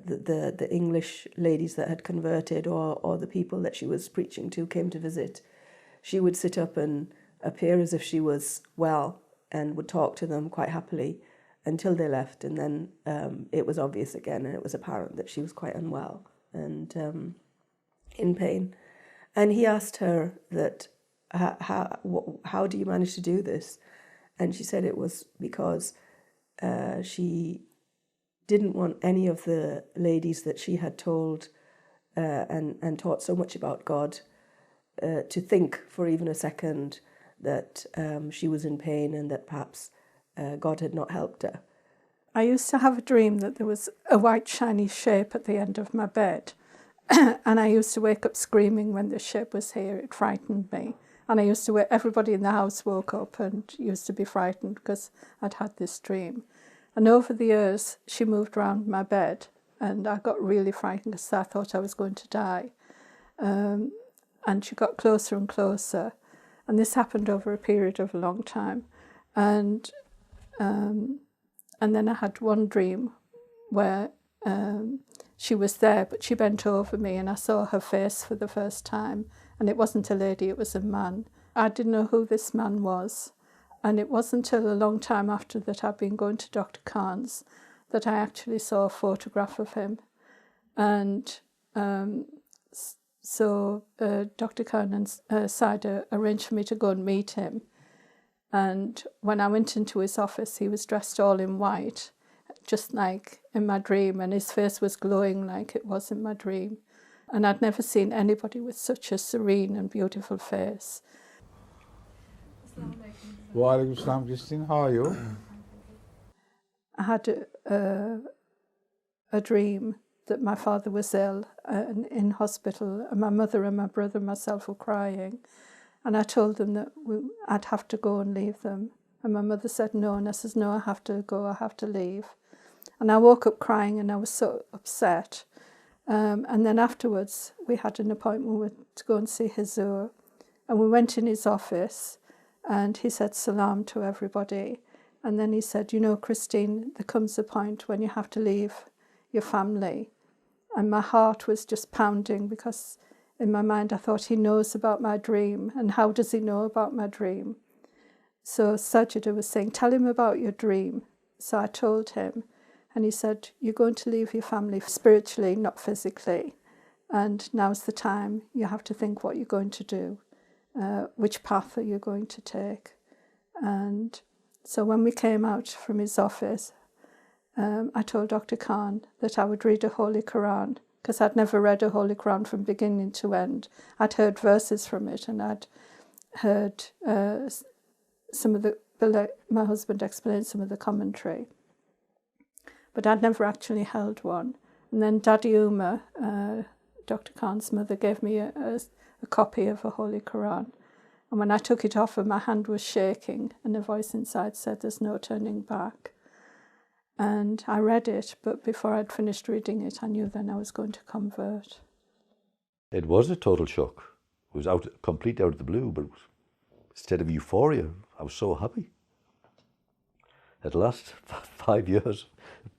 the English ladies that had converted or the people that she was preaching to came to visit, she would sit up and appear as if she was well and would talk to them quite happily until they left, and then it was obvious again, and it was apparent that she was quite unwell and in pain. And he asked her that, how do you manage to do this? And she said it was because she didn't want any of the ladies that she had told and taught so much about God to think for even a second that she was in pain and that perhaps God had not helped her. I used to have a dream that there was a white shiny shape at the end of my bed, and I used to wake up screaming when the shape was here. It frightened me. And I used to everybody in the house woke up and used to be frightened because I'd had this dream. And over the years, she moved around my bed, and I got really frightened because I thought I was going to die. And she got closer and closer. And this happened over a period of a long time. And then I had one dream where she was there, but she bent over me and I saw her face for the first time. And it wasn't a lady, it was a man. I didn't know who this man was. And it wasn't until a long time after that I'd been going to Dr. Khan's that I actually saw a photograph of him. And so Dr. Khan and Saida arranged for me to go and meet him. And when I went into his office, he was dressed all in white, just like in my dream, and his face was glowing like it was in my dream. And I'd never seen anybody with such a serene and beautiful face. Wa alaikum assalam, Christine, how are you? I had a dream that my father was ill and in hospital, and my mother and my brother and myself were crying. And I told them that I'd have to go and leave them. And my mother said no, and I said, no, I have to go, I have to leave. And I woke up crying and I was so upset. And then afterwards, we had an appointment to go and see Hazur. And we went in his office and he said salam to everybody. And then he said, you know, Christine, there comes a point when you have to leave your family. And my heart was just pounding because in my mind I thought he knows about my dream. And how does he know about my dream? So Sajida was saying, tell him about your dream. So I told him, and he said, you're going to leave your family spiritually, not physically. And now's the time you have to think what you're going to do, which path are you going to take. And so when we came out from his office, I told Dr. Khan that I would read a Holy Quran, because I'd never read a Holy Quran from beginning to end. I'd heard verses from it, and I'd heard my husband explain some of the commentary. But I'd never actually held one. And then Daddy Uma, Dr. Khan's mother, gave me a copy of a Holy Quran. And when I took it off her, my hand was shaking, and a voice inside said, there's no turning back. And I read it, but before I'd finished reading it, I knew then I was going to convert. It was a total shock. It was completely out of the blue, but instead of euphoria, I was so happy. At the last 5 years,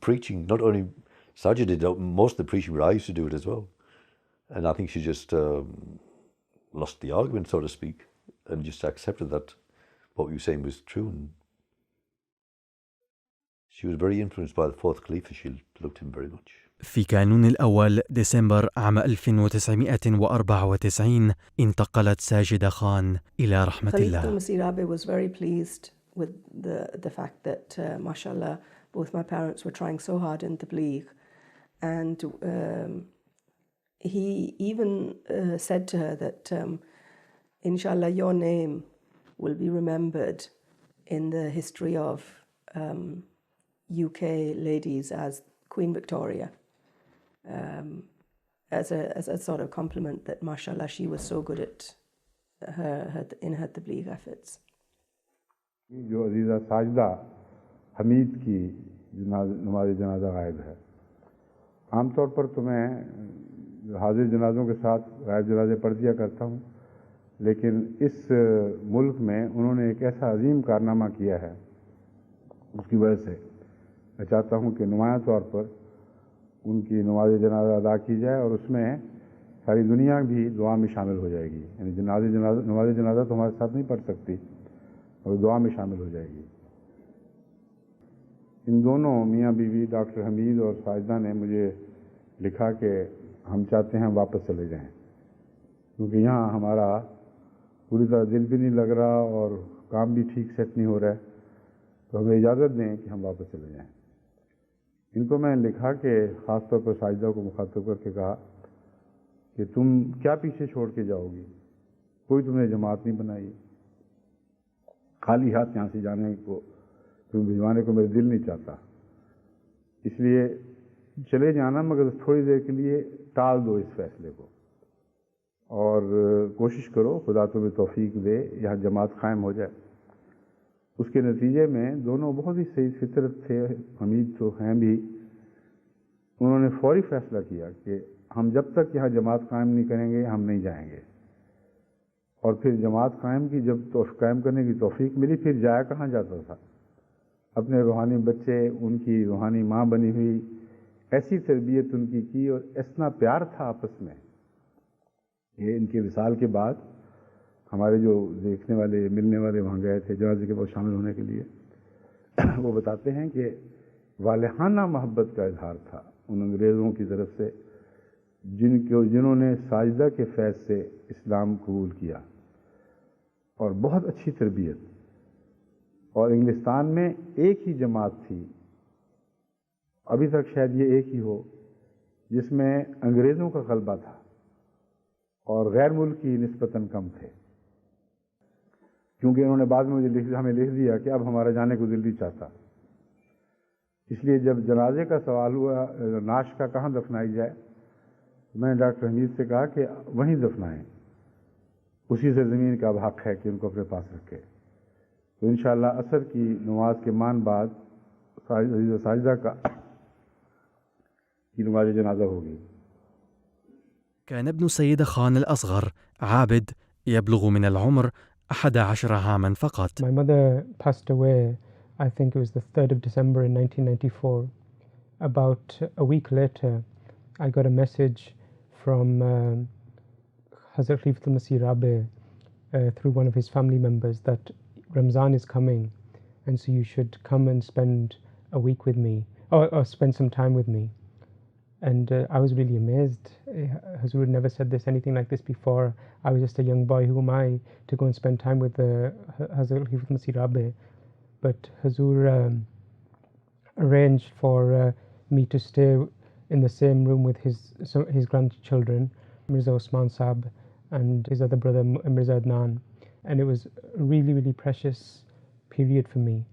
preaching, not only Sajid did most of the preaching, but I used to do it as well. And I think she just lost the argument, so to speak, and just accepted that what we were saying was true. And she was very influenced by the fourth Khalifa. She loved him very much. في كانون الأول ديسمبر عام 1994 انتقلت ساجدة خان إلى رحمة الله. Khalifa was very pleased with the fact that, mashallah, both my parents were trying so hard in Tabligh. And he even said to her that, inshallah, your name will be remembered in the history of UK ladies as Queen Victoria, as a sort of compliment that, mashallah, she was so good at her Tabligh efforts. जो अजीज़ा साजदा हमीद की नमाज जनाजा गायब है। आमतौर पर तो मैं हाजिर जनाजों के साथ गायब जनाजे पढ़ दिया करता हूँ, लेकिन इस मुल्क में उन्होंने एक ऐसा अजीम कारनामा किया है, उसकी वजह से मैं चाहता हूँ कि नुमायां तौर पर उनकी नमाज जनाजा अदा की जाए, और उसमें सारी दुनिया भी दुआ में शामिल हो जाएगी। यानी नमाज जनाजा तो हमारे साथ नहीं पढ़ सकती, और दुआ में शामिल हो जाएगी। इन दोनों मियाँ बीवी डॉक्टर हमीद और साजदा ने मुझे लिखा कि हम चाहते हैं वापस चले जाएं, क्योंकि यहाँ हमारा पूरी तरह दिल भी नहीं लग रहा और काम भी ठीक सेट नहीं हो रहा है, तो हमें इजाज़त दें कि हम वापस चले जाएं। इनको मैंने लिखा कि ख़ास तौर पर साजदा को मुखातब करके कहा कि तुम क्या पीछे छोड़ के जाओगी, कोई तुमने जमात नहीं बनाई, खाली हाथ यहाँ से जाने को तुम भिजवाने को मेरा दिल नहीं चाहता, इसलिए चले जाना, मगर थोड़ी देर के लिए टाल दो इस फैसले को और कोशिश करो खुदा तुम्हें तौफीक दे यहाँ जमात कायम हो जाए। उसके नतीजे में दोनों बहुत ही सही फितरत थे, हमीद तो हैं भी, उन्होंने फौरी फैसला किया कि हम जब तक यहाँ जमात कायम नहीं करेंगे हम नहीं जाएंगे। और फिर जमात कायम की जब कायम करने की तौफीक मिली, फिर जाया कहाँ जाता था, अपने रूहानी बच्चे, उनकी रूहानी माँ बनी हुई, ऐसी तरबियत उनकी की और इतना प्यार था आपस में। ये इनके विसाल के बाद हमारे जो देखने वाले मिलने वाले वहाँ गए थे जनाजे के बाद शामिल होने के लिए, वो बताते हैं कि वालिहाना मोहब्बत का इजहार था उन अंग्रेज़ों की तरफ से जिन्होंने साजदा के फैज़ से इस्लाम कबूल किया, और बहुत अच्छी तरबियत। और इंग्लिस्तान में एक ही जमात थी, अभी तक शायद ये एक ही हो, जिसमें अंग्रेज़ों का गलबा था और गैर मुल्की निस्बतन कम थे, क्योंकि उन्होंने बाद में हमें लिख दिया कि अब हमारा जाने को दिल नहीं चाहता। इसलिए जब जनाजे का सवाल हुआ नाश का कहाँ दफनाई जाए, मैंने डॉक्टर हमीद से कहा कि वहीं दफनाएं, उसी से ज़मीन का अब हक़ है कि उनको अपने पास रखे। तो इंशाअल्लाह असर की नमाज के मान बाद साजदा की नमाज जनाजा होगी। كان ابن السيدة خان الأصغر عابد يبلغ من العمر 11 عاما فقط. My mother passed away, I think it was the 3rd of December in 1994. About a week later, I got a message from Hazrat Khalifatul Masih Rabi through one of his family members that Ramzan is coming, and so you should come and spend a week with me, or spend some time with me. And I was really amazed. Hazur had never said anything like this before. I was just a young boy. Who am I to go and spend time with Hazrat Khalifatul Masih Rabi? But Hazur arranged for me to stay in the same room with his grandchildren, Mirza Osman Sahab and his other brother Mirza Adnan. And it was a really, really precious period for me.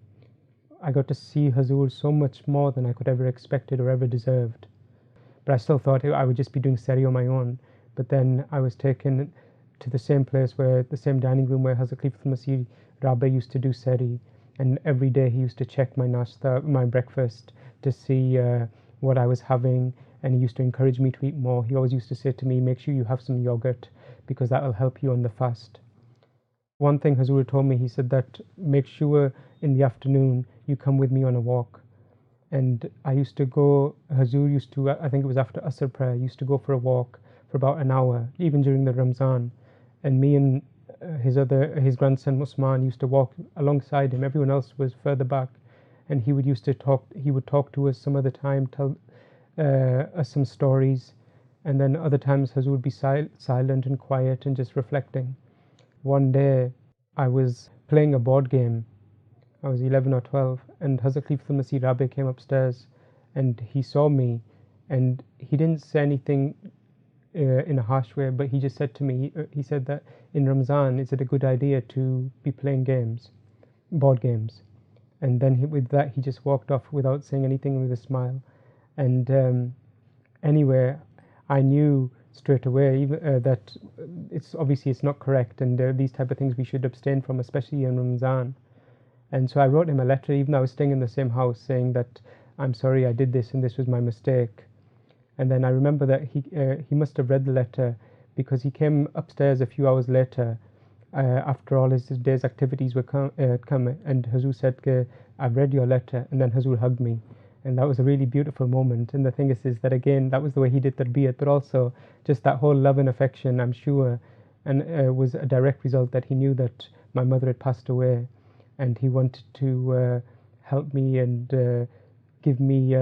I got to see Hazur so much more than I could ever expected or ever deserved. But I still thought I would just be doing seri on my own. But then I was taken to the same place, the same dining room where Hazrat Khalifatul Masih Rabi used to do seri. And every day he used to check my nashta, my breakfast, to see what I was having. And he used to encourage me to eat more. He always used to say to me, make sure you have some yogurt, because that will help you on the fast. One thing Hazur told me, he said that make sure in the afternoon you come with me on a walk. And I used to go, Hazur used to, I think it was after Asr prayer, used to go for a walk for about an hour, even during the Ramzan. And me and his grandson Usman used to walk alongside him. Everyone else was further back. And he would talk to us some of the time, tell us some stories. And then other times Hazur would be silent and quiet and just reflecting. One day I was playing a board game. I was 11 or 12, and Hazrat Khalifatul Masih Rabi came upstairs, and he saw me, and he didn't say anything in a harsh way, but he just said to me, he said that in Ramzan, is it a good idea to be playing games, board games? And then with that, he just walked off without saying anything, with a smile. And anyway, I knew straight away that it's not correct, and these type of things we should abstain from, especially in Ramzan. And so I wrote him a letter, even though I was staying in the same house, saying that I'm sorry I did this and this was my mistake. And then I remember that he must have read the letter, because he came upstairs a few hours later after all his day's activities were come, and Hazur said, I've read your letter, and then Hazur hugged me. And that was a really beautiful moment. And the thing is that again, that was the way he did tarbiyat, but also just that whole love and affection, I'm sure, and was a direct result that he knew that my mother had passed away. And he wanted to help me and give me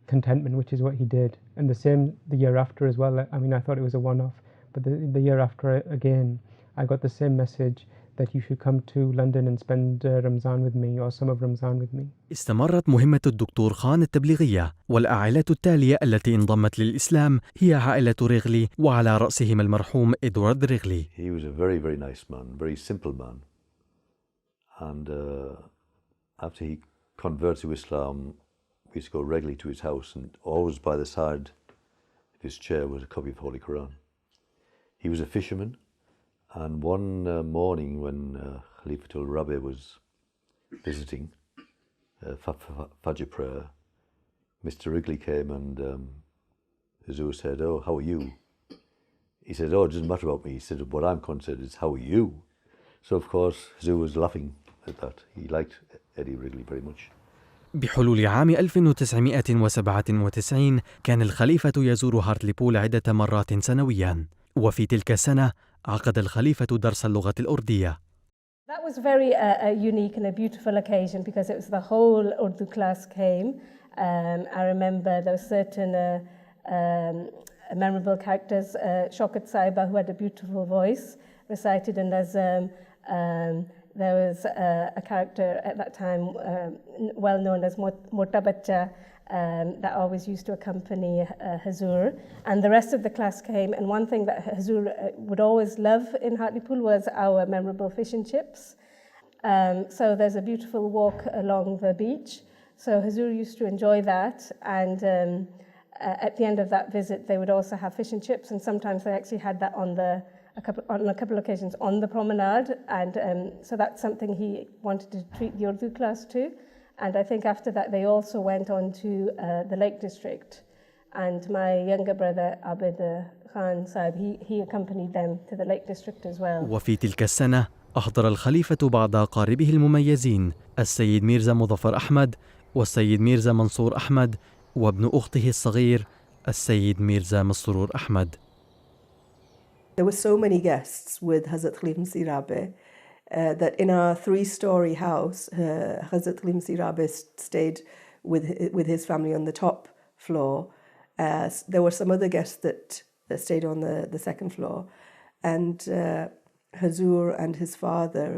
contentment, which is what he did. And the same the year after as well. I mean, I thought it was a one-off, but the year after again, I got the same message that you should come to London and spend Ramzan with me, or some of Ramzan with me. استمرت مهمة الدكتور خان التبليغية، والعائلات التالية التي انضمت للإسلام هي عائلة ريغلي، وعلى رأسهم المرحوم إدوارد ريغلي. He was a very, very nice man, very simple man. And after he converted to Islam, we used to go regularly to his house, and always by the side of his chair was a copy of the Holy Quran. He was a fisherman, and one morning when Khalifatul Rabi was visiting Fajr prayer, Mr. Wrigley came and Hazur said, "Oh, how are you?" He said, "Oh, it doesn't matter about me." He said, "What I'm concerned is, how are you?" So of course Hazur was laughing at that. He liked Eddie Wrigley very much. بحلول عام 1997 كان الخليفة يزور هارتليبول عدة مرات سنويا، وفي تلك السنة عقد الخليفة درس اللغة الأردية. That was very unique and a beautiful occasion, because it was the whole Urdu class came. I remember there were certain memorable characters. Shaukat Saiba, who had a beautiful voice, recited in Nazm. There was a character at that time well known as Mottabachcha that always used to accompany Hazur, and the rest of the class came. And one thing that Hazur would always love in Hartlepool was our memorable fish and chips. So there's a beautiful walk along the beach. So Hazur used to enjoy that, and at the end of that visit they would also have fish and chips, and sometimes they actually had that on a couple of occasions on the promenade, and so that's something he wanted to treat the Urdu class to. And I think after that they also went on to the Lake District, and my younger brother Abid Khan Sahib, he accompanied them to the Lake District as well. وفي تلك السنة أحضر الخليفة بعض أقاربه المميزين، السيد ميرزا مظفر أحمد والسيد ميرزا منصور أحمد وابن أخته الصغير السيد ميرزا مسرور أحمد. There were so many guests with Hazrat Khalifatul Masih Rabi. that in our 3-story house, Hazrat Khalif Masih Rabi stayed with his family on the top floor. There were some other guests that stayed on the second floor, and Hazur and his father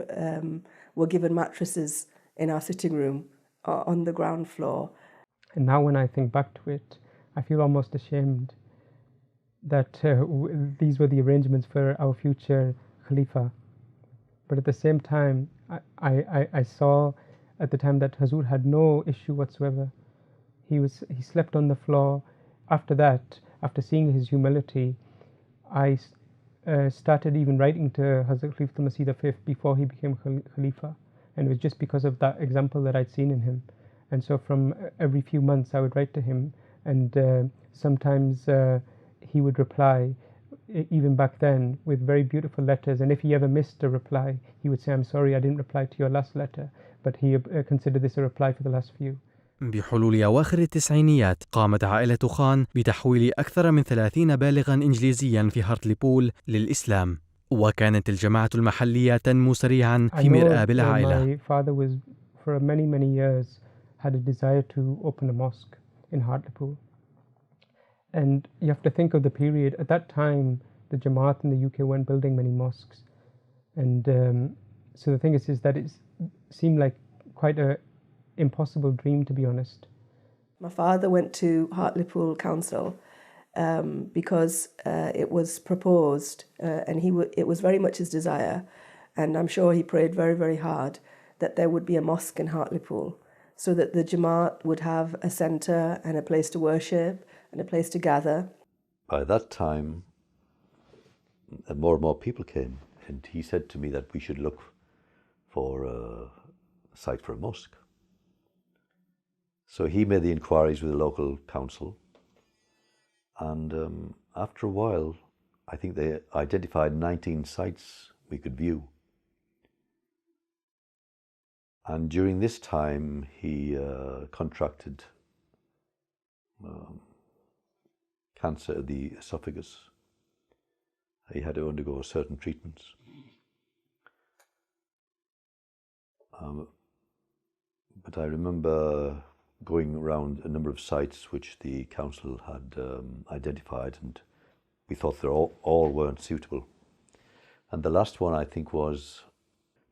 were given mattresses in our sitting room on the ground floor. And now when I think back to it, I feel almost ashamed that these were the arrangements for our future Khalifa. But at the same time, I saw at the time that Hazur had no issue whatsoever. He slept on the floor. After that, after seeing his humility, I started even writing to Hazrat Khalif Masih V before he became Khalifa. And it was just because of that example that I'd seen in him. And so from every few months I would write to him, and sometimes he would reply, even back then, with very beautiful letters. And if he ever missed a reply, he would say, I'm sorry I didn't reply to your last letter, but he considered this a reply for the last few. بحلول أواخر التسعينيات قامت عائلة خان بتحويل أكثر من 30 بالغا إنجليزيا في هارتليبول للإسلام، وكانت الجماعة المحلية تنمو سريعا في مرآب العائلة. My father was, for many years, had a desire to open a mosque in Hartlepool. And you have to think of the period. At that time, the Jamaat in the UK weren't building many mosques. And so the thing is that it seemed like quite an impossible dream, to be honest. My father went to Hartlepool Council because it was proposed, and it was very much his desire, and I'm sure he prayed very hard that there would be a mosque in Hartlepool, so that the Jamaat would have a centre and a place to worship and a place to gather. By that time, more and more people came, and he said to me that we should look for a site for a mosque. So he made the inquiries with the local council, and after a while, I think they identified 19 sites we could view. And during this time, he contracted cancer of the esophagus. He had to undergo certain treatments. But I remember going around a number of sites which the council had identified, and we thought they all weren't suitable. And the last one, I think, was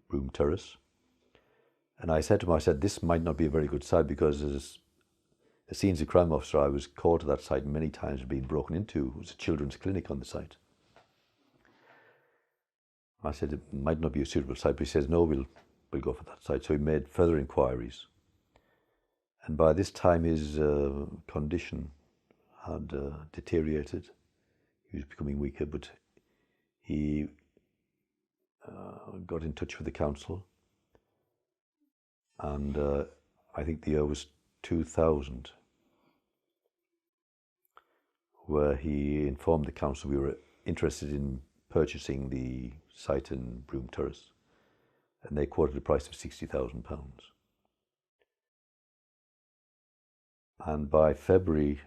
Broome Terrace. And I said to him, this might not be a very good site, because as a senior crime officer, I was called to that site many times and being broken into. It was a children's clinic on the site. I said, it might not be a suitable site, but he says, no, we'll go for that site. So he made further inquiries. And by this time, his condition had deteriorated. He was becoming weaker, but he got in touch with the council. And I think the year was 2000, where he informed the council we were interested in purchasing the site in Broome Terrace, and they quoted a price of £60,000. And by February,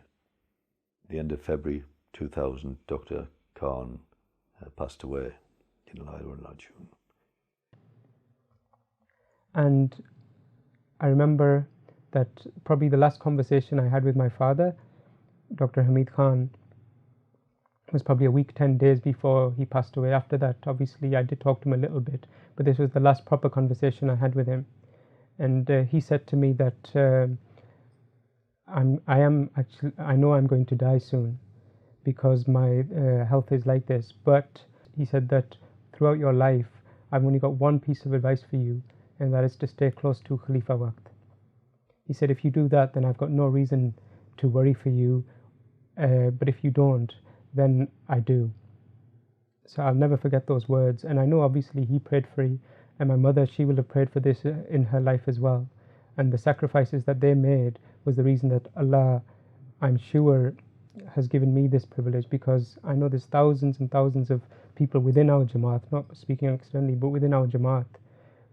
the end of February 2000, Dr. Khan passed away in June. And I remember that probably the last conversation I had with my father, Dr. Hamid Khan, was probably a week, 10 days before he passed away. After that, obviously, I did talk to him a little bit, but this was the last proper conversation I had with him. And he said to me that I know I'm going to die soon because my health is like this. But he said that throughout your life, I've only got one piece of advice for you, and that is to stay close to Khalifa Waqt. He said, if you do that, then I've got no reason to worry for you. But if you don't, then I do. So I'll never forget those words. And I know obviously he prayed for me, and my mother, she will have prayed for this in her life as well. And the sacrifices that they made was the reason that Allah, I'm sure, has given me this privilege, because I know there's thousands and thousands of people within our Jamaat, not speaking externally, but within our Jamaat,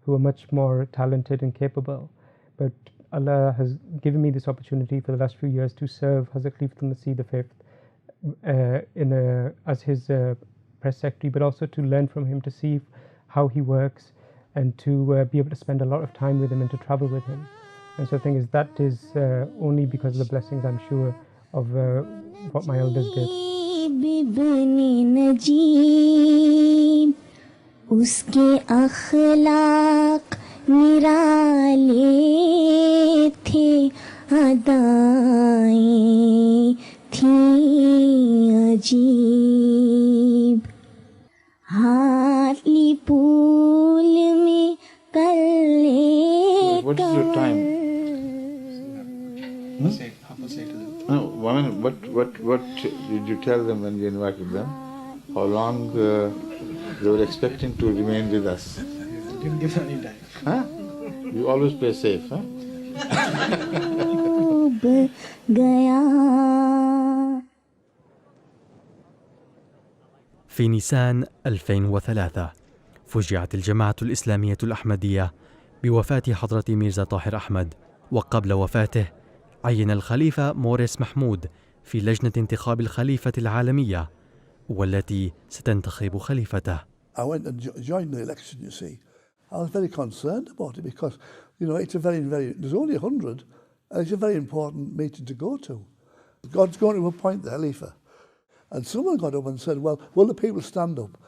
who are much more talented and capable. But Allah has given me this opportunity for the last few years to serve Hazrat Khalif Masih V as his press secretary, but also to learn from him, to see how he works, and to be able to spend a lot of time with him and to travel with him. And so the thing is, that is only because of the blessings, I'm sure, of what my elders did. उसके अखलाक निराले थे, अदाएं थी अजीब। हार्टलीबोल में कर ले। What is your time? What did you tell them when you invited them? How long they were expecting to remain with us? Didn't give any time. Huh? You always play safe, huh? في نيسان 2003 فجعت الجماعة الإسلامية الأحمدية بوفاة حضرة ميرزا طاهر أحمد، وقبل وفاته عين الخليفة موريس محمود في لجنة انتخاب الخليفة العالمية والتي ستنتخب خليفته. I went and joined the election, you see. I was very concerned about it because, you know, it's a very, there's only 100 and it's a very important meeting to go to. God's going to appoint the Khalifa. And someone got up and said, well, will the people stand up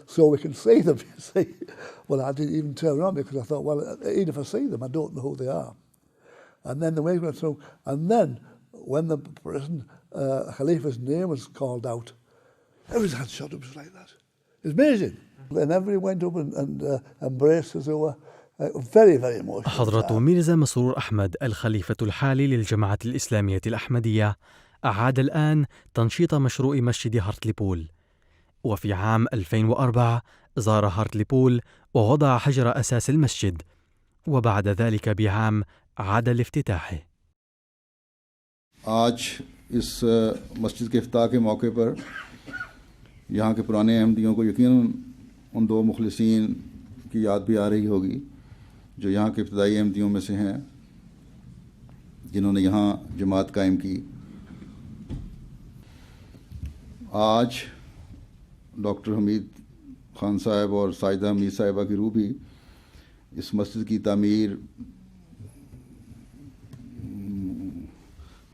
so we can see them, you see? Well, I didn't even turn around because I thought, well, even if I see them, I don't know who they are. And then the way went through. And then when the person, Khalifa's name was called out, everyone's had shot up just like that. It's amazing. And everybody went up and embraced us. Very, very emotional. حضرة ميرزا مسرور أحمد الخليفة الحالي للجماعة الإسلامية الأحمدية أعاد الآن تنشيط مشروع مسجد هارتليبول، وفي عام 2004 زار هارتليبول ووضع حجر أساس المسجد، وبعد ذلك بعام عاد لافتتاحه. आज इस मस्जिद के इफ्ताह के मौके पर यहाँ के पुराने अहमदियों को यकीनन उन दो मुखलिसीन की याद भी आ रही होगी जो यहाँ के इब्तदाई अहमदियों में से हैं जिन्होंने यहाँ जमात कायम की। आज डॉक्टर हमीद खान साहब और साजिदा हमीद साहिबा की रूह भी इस मस्जिद की तामीर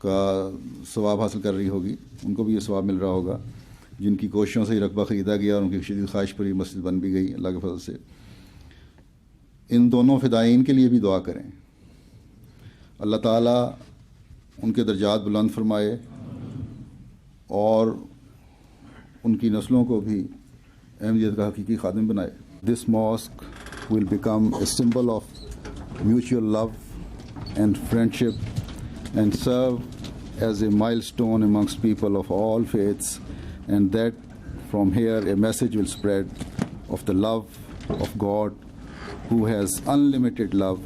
का सवाब हासिल कर रही होगी, उनको भी ये सवाब मिल रहा होगा जिनकी कोशिशों से ये रकबा ख़रीदा गया और उनकी शदीद ख्वाहिश पर ये मस्जिद बन भी गई अल्लाह के फजल से। इन दोनों फ़िदायीन के लिए भी दुआ करें, अल्लाह ताला उनके दर्जात बुलंद फरमाए और उनकी नस्लों को भी अहमियत का हकीकी खादिम बनाए। This mosque will become a symbol of mutual love and friendship and serve as a milestone amongst people of all faiths, and that from here a message will spread of the love of God who has unlimited love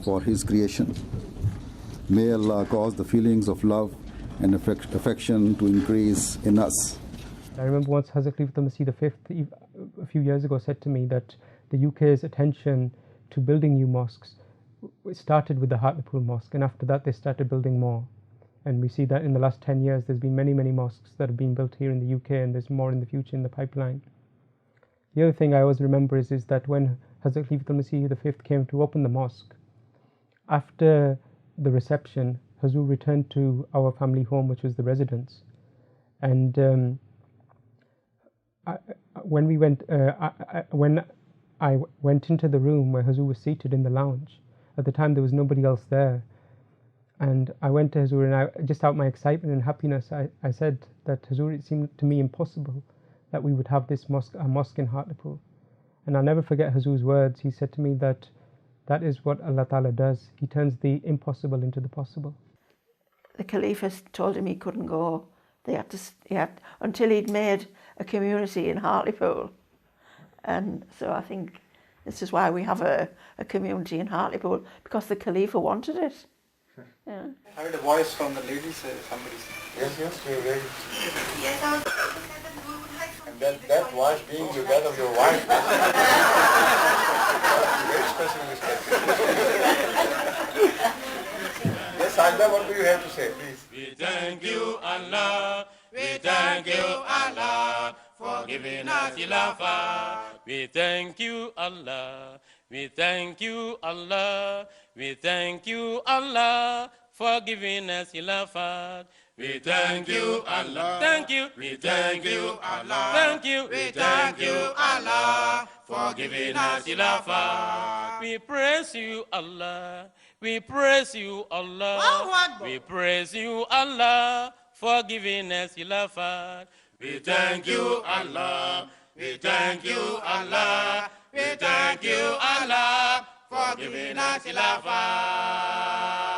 for his creation. May Allah cause the feelings of love and affection to increase in us. I remember once Hazrat Khalifa Masih V a few years ago said to me that the UK's attention to building new mosques, it started with the Hartlepool Mosque, and after that they started building more. And we see that in the last 10 years there's been many, many mosques that have been built here in the UK, and there's more in the future in the pipeline. The other thing I always remember is that when Hazrat Khalifa Masih V came to open the mosque, after the reception, Hazur returned to our family home, which was the residence. And when I went into the room where Hazur was seated in the lounge, at the time there was nobody else there, and I went to Hazur, and just out my excitement and happiness, I said that Hazur, it seemed to me impossible that we would have this mosque in Hartlepool. And I'll never forget Hazur's words. He said to me that that is what Allah Ta'ala does. He turns the impossible into the possible. The Khalifa told him he couldn't go. He had until he'd made a community in Hartlepool. And so I think this is why we have a community in Hartlepool, because the Khalifa wanted it. Yeah. I heard a voice from the lady say somebody. Yes, we're ready. And that voice being that of your wife. Very special respect. Yes, Sajda, what do you have to say, please? We thank you, Allah. We thank you, Allah, for giving us Khilafah. We thank you, Allah. We thank you, Allah. We thank you, Allah, for giving us Khilafat. We thank you, Allah. Thank you. We thank you, Allah. Thank you. We thank you, Allah, for giving us Khilafat. We praise you, Allah. We praise you, Allah. We praise you, Allah, for giving us Khilafat. We thank you, Allah. We thank you, Allah. We thank you, Allah, for giving us Khilafat.